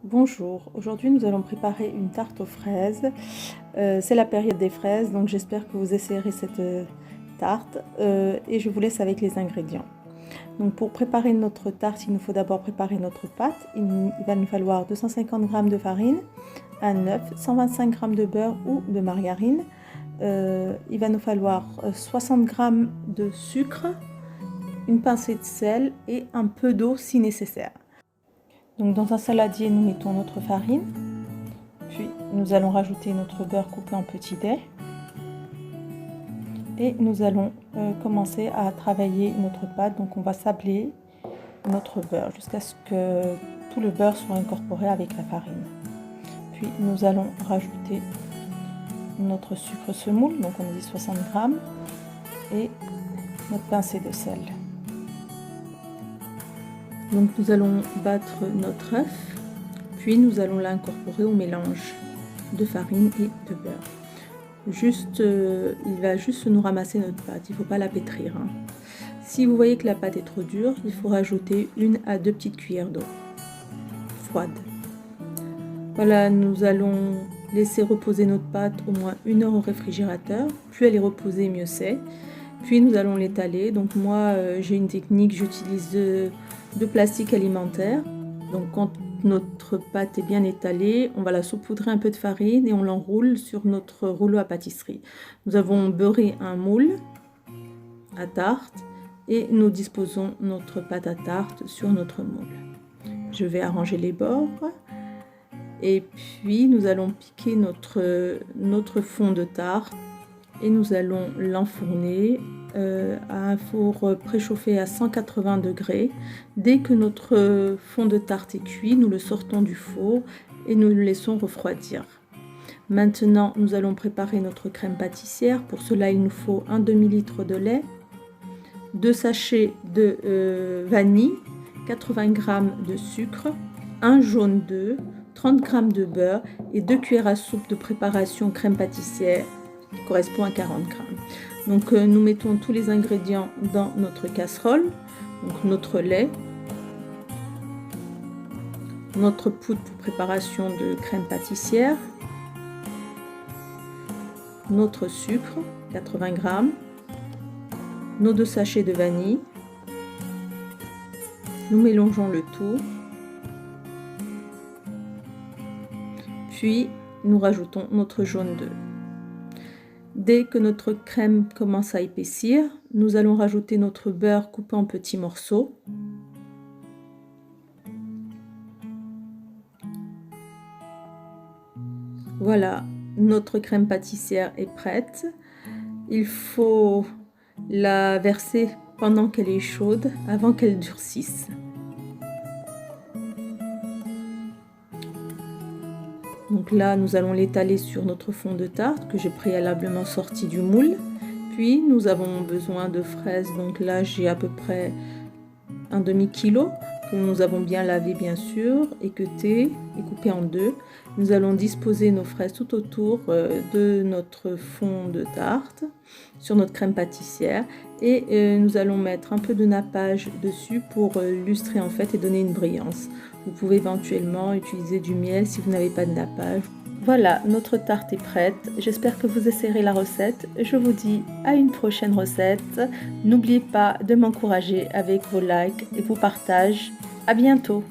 Bonjour, aujourd'hui nous allons préparer une tarte aux fraises. C'est la période des fraises, donc j'espère que vous essayerez cette tarte et je vous laisse avec les ingrédients. Donc pour préparer notre tarte, il nous faut d'abord préparer notre pâte. Il va nous falloir 250 g de farine, un œuf, 125 g de beurre ou de margarine. Il va nous falloir 60 g de sucre, une pincée de sel et un peu d'eau si nécessaire. Donc dans un saladier, nous mettons notre farine, puis nous allons rajouter notre beurre coupé en petits dés et nous allons commencer à travailler notre pâte. Donc on va sabler notre beurre jusqu'à ce que tout le beurre soit incorporé avec la farine. Puis nous allons rajouter notre sucre semoule, donc on dit 60 g, et notre pincée de sel. Donc nous allons battre notre œuf, puis nous allons l'incorporer au mélange de farine et de beurre. Il va juste nous ramasser notre pâte, il ne faut pas la pétrir. Si vous voyez que la pâte est trop dure, il faut rajouter 1 à 2 petites cuillères d'eau froide. Voilà, nous allons laisser reposer notre pâte au moins 1 heure au réfrigérateur. Plus elle est reposée, mieux c'est. Puis nous allons l'étaler. Donc moi j'ai une technique, j'utilise de plastique alimentaire. Donc quand notre pâte est bien étalée, on va la saupoudrer un peu de farine et on l'enroule sur notre rouleau à pâtisserie. Nous avons beurré un moule à tarte et nous disposons notre pâte à tarte sur notre moule. Je vais arranger les bords et puis nous allons piquer notre fond de tarte et nous allons l'enfourner à un four préchauffé à 180 degrés. Dès que notre fond de tarte est cuit, nous le sortons du four et nous le laissons refroidir. Maintenant, nous allons préparer notre crème pâtissière. Pour cela, il nous faut un demi-litre de lait, 2 sachets de vanille, 80 g de sucre, un jaune d'œuf, 30 g de beurre et 2 cuillères à soupe de préparation crème pâtissière qui correspond à 40 g. Donc nous mettons tous les ingrédients dans notre casserole, donc notre lait, notre poudre pour préparation de crème pâtissière, notre sucre, 80 g, nos 2 sachets de vanille. Nous mélangeons le tout, puis nous rajoutons notre jaune d'œuf. Dès que notre crème commence à épaissir, nous allons rajouter notre beurre coupé en petits morceaux. Voilà, notre crème pâtissière est prête. Il faut la verser pendant qu'elle est chaude, avant qu'elle durcisse. Donc là, nous allons l'étaler sur notre fond de tarte que j'ai préalablement sorti du moule. Puis, nous avons besoin de fraises. Donc là, j'ai à peu près un demi-kilo que nous avons bien lavé, bien sûr, équeuté et coupé en deux. Nous allons disposer nos fraises tout autour de notre fond de tarte sur notre crème pâtissière. Et nous allons mettre un peu de nappage dessus pour lustrer en fait et donner une brillance. Vous pouvez éventuellement utiliser du miel si vous n'avez pas de nappage. Voilà, notre tarte est prête. J'espère que vous essayerez la recette. Je vous dis à une prochaine recette. N'oubliez pas de m'encourager avec vos likes et vos partages. À bientôt!